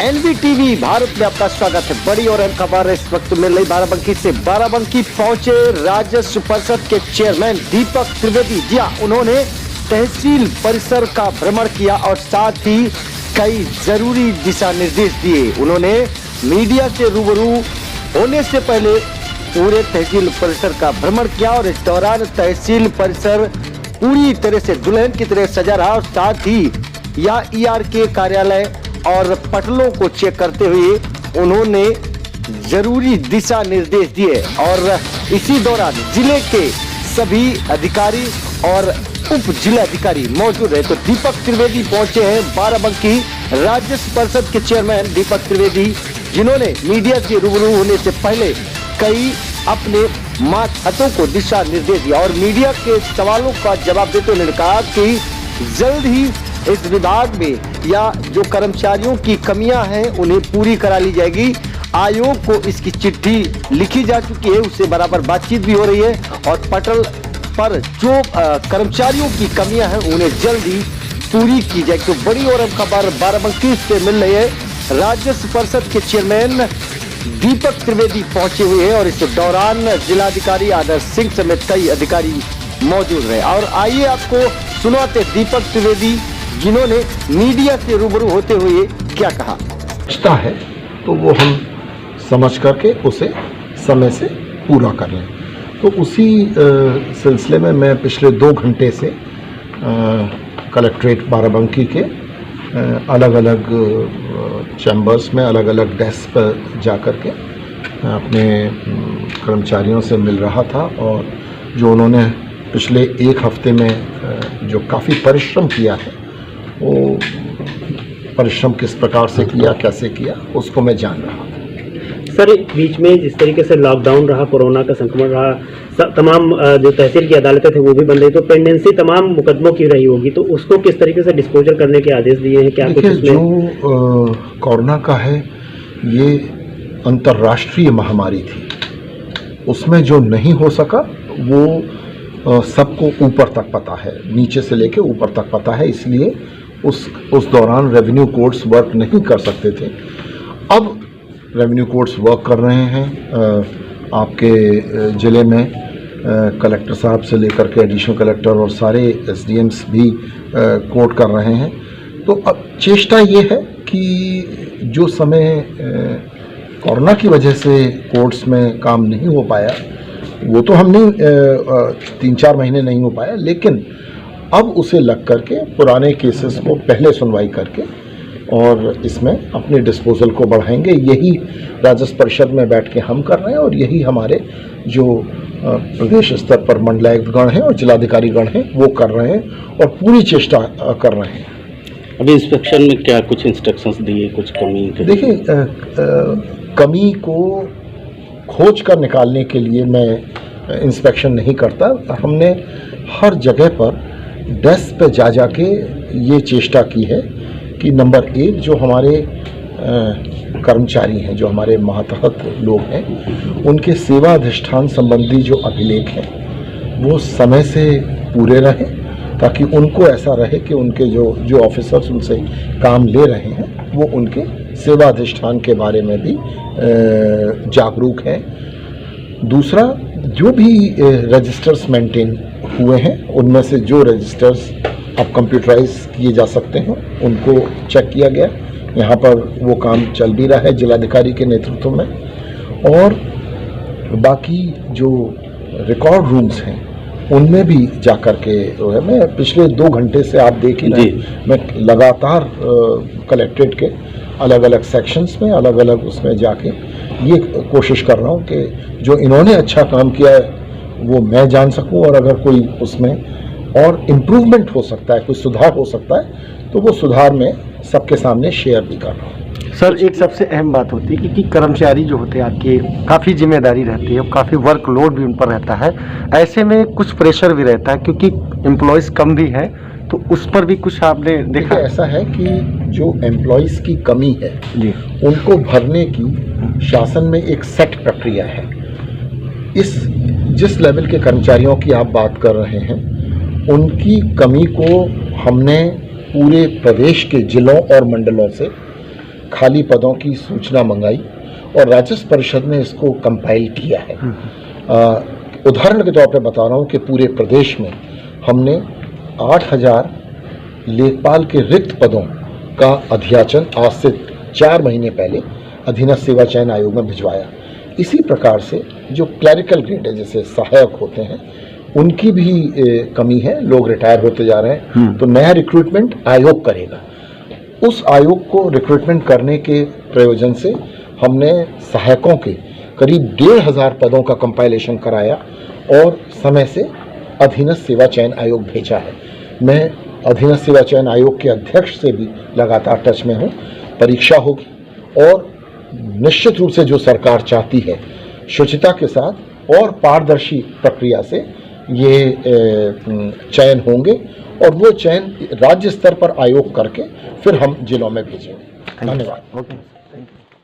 एनवीटीवी भारत में आपका स्वागत है। बड़ी और अहम खबर इस वक्त मिल रही बाराबंकी से। बाराबंकी पहुंचे राजस्व परिषद के चेयरमैन दीपक त्रिवेदी। जी हां, उन्होंने तहसील परिसर का भ्रमण किया और साथ ही कई जरूरी दिशा निर्देश दिए। उन्होंने मीडिया से रूबरू होने से पहले पूरे तहसील परिसर का भ्रमण किया और इस दौरान तहसील परिसर पूरी तरह से दुल्हन की तरह सजा रहा और साथ ही या ईआरके कार्यालय और पटलों को चेक करते हुए उन्होंने जरूरी दिशा निर्देश दिए और इसी दौरान जिले के सभी अधिकारी और उप जिलाधिकारी मौजूद है। तो दीपक त्रिवेदी पहुंचे हैं बाराबंकी। राजस्व परिषद के चेयरमैन दीपक त्रिवेदी, जिन्होंने मीडिया से रूबरू होने से पहले कई अपने मातहतों को दिशा निर्देश दिया और मीडिया के सवालों का जवाब देते उन्होंने कहा कि जल्द ही इस विभाग में या जो कर्मचारियों की कमियां हैं उन्हें पूरी करा ली जाएगी। आयोग को इसकी चिट्ठी लिखी जा चुकी है, उससे बराबर बातचीत भी हो रही है और पटल पर जो कर्मचारियों की कमियां हैं उन्हें जल्द ही पूरी की जाएगी। तो बड़ी और अहम खबर बाराबंकी से मिल रही है। राजस्व परिषद के चेयरमैन दीपक त्रिवेदी पहुंचे हुए हैं और इस दौरान जिलाधिकारी आदर्श सिंह समेत कई अधिकारी मौजूद रहे। और आइए आपको सुनाते दीपक त्रिवेदी, जिन्होंने मीडिया से रूबरू होते हुए क्या कहा। है तो वो हम समझ करके उसे समय से पूरा कर लें। तो उसी सिलसिले में मैं पिछले 2 घंटे से कलेक्ट्रेट बाराबंकी के अलग अलग चैम्बर्स में अलग अलग डेस्क पर जा कर के अपने कर्मचारियों से मिल रहा था और जो उन्होंने पिछले 1 हफ्ते में जो काफ़ी परिश्रम किया है, वो परिश्रम किस प्रकार से किया, कैसे किया, उसको मैं जान रहा था। सर, बीच में जिस तरीके से लॉकडाउन रहा, कोरोना का संक्रमण रहा, तमाम जो तहसील की अदालतें थे वो भी बंद रही, तो पेंडेंसी तमाम मुकदमों की रही होगी, तो उसको किस तरीके से डिस्पोजल करने के आदेश दिए हैं? क्या कुछ इसमें जो कोरोना का है, ये अंतर्राष्ट्रीय महामारी थी, उसमें जो नहीं हो सका वो सबको ऊपर तक पता है, नीचे से लेके ऊपर तक पता है, इसलिए उस दौरान रेवेन्यू कोर्ट्स वर्क नहीं कर सकते थे। अब रेवेन्यू कोर्ट्स वर्क कर रहे हैं। आपके ज़िले में कलेक्टर साहब से लेकर के एडिशनल कलेक्टर और सारे एसडीएम्स भी कोर्ट कर रहे हैं। तो अब चेष्टा ये है कि जो समय कोरोना की वजह से कोर्ट्स में काम नहीं हो पाया, वो तो हमने 3-4 महीने नहीं हो पाया, लेकिन अब उसे लग करके पुराने केसेस को पहले सुनवाई करके और इसमें अपने डिस्पोजल को बढ़ाएंगे। यही राजस्व परिषद में बैठ के हम कर रहे हैं और यही हमारे जो प्रदेश स्तर पर मंडलायुक्तगण हैं और जिलाधिकारीगण हैं वो कर रहे हैं और पूरी चेष्टा कर रहे हैं। अभी इंस्पेक्शन में क्या कुछ इंस्ट्रक्शंस दिए, कुछ कमी? देखिए, कमी को खोज कर निकालने के लिए मैं इंस्पेक्शन नहीं करता। हमने हर जगह पर डेस्क पे जा के ये चेष्टा की है कि नंबर 1 जो हमारे कर्मचारी हैं, जो हमारे मातहत लोग हैं, उनके सेवा अधिष्ठान संबंधी जो अभिलेख हैं वो समय से पूरे रहें, ताकि उनको ऐसा रहे कि उनके जो ऑफिसर्स उनसे काम ले रहे हैं वो उनके सेवा अधिष्ठान के बारे में भी जागरूक हैं। दूसरा, जो भी रजिस्टर्स मेंटेन हुए हैं उनमें से जो रजिस्टर्स अब कंप्यूटराइज किए जा सकते हैं उनको चेक किया गया। यहाँ पर वो काम चल भी रहा है जिलाधिकारी के नेतृत्व में। और बाकी जो रिकॉर्ड रूम्स हैं उनमें भी जा कर के मैं पिछले 2 घंटे से आप देख ही रहे हैं, मैं लगातार कलेक्ट्रेट के अलग अलग सेक्शंस में अलग अलग उसमें जाके ये कोशिश कर रहा हूँ कि जो इन्होंने अच्छा काम किया है वो मैं जान सकूँ और अगर कोई उसमें और इम्प्रूवमेंट हो सकता है, कोई सुधार हो सकता है, तो वो सुधार में सबके सामने शेयर भी कर रहा हूँ। सर, एक सबसे अहम बात होती है कि कर्मचारी जो होते हैं आपके, काफ़ी जिम्मेदारी रहती है, काफ़ी वर्कलोड भी उन पर रहता है। ऐसे में कुछ प्रेशर भी रहता है क्योंकि एम्प्लॉयज़ कम भी हैं, तो उस पर भी कुछ आपने देखा? ऐसा है कि जो एम्प्लॉयज़ की कमी है जी, उनको भरने की शासन में एक सेट प्रक्रिया है। जिस लेवल के कर्मचारियों की आप बात कर रहे हैं, उनकी कमी को हमने पूरे प्रदेश के जिलों और मंडलों से खाली पदों की सूचना मंगाई और राजस्व परिषद ने इसको कंपाइल किया है। उदाहरण के तौर पर बता रहा हूँ कि पूरे प्रदेश में हमने 8000 लेखपाल के रिक्त पदों का अध्याचन आज से 4 महीने पहले अधीनस्थ सेवा चयन आयोग में भिजवाया। इसी प्रकार से जो क्लरिकल ग्रेड है, जैसे सहायक होते हैं, उनकी भी कमी है, लोग रिटायर होते जा रहे हैं, तो नया रिक्रूटमेंट आयोग करेगा। उस आयोग को रिक्रूटमेंट करने के प्रयोजन से हमने सहायकों के करीब 1500 पदों का कंपाइलेशन कराया और समय से अधीनस्थ सेवा चयन आयोग भेजा है। मैं अधीनस्थ सेवा चयन आयोग के अध्यक्ष से भी लगातार टच में हूँ। परीक्षा होगी और निश्चित रूप से जो सरकार चाहती है, शुचिता के साथ और पारदर्शी प्रक्रिया से ये चयन होंगे और वो चयन राज्य स्तर पर आयोग करके फिर हम जिलों में भेजेंगे। धन्यवाद। Okay, thank you.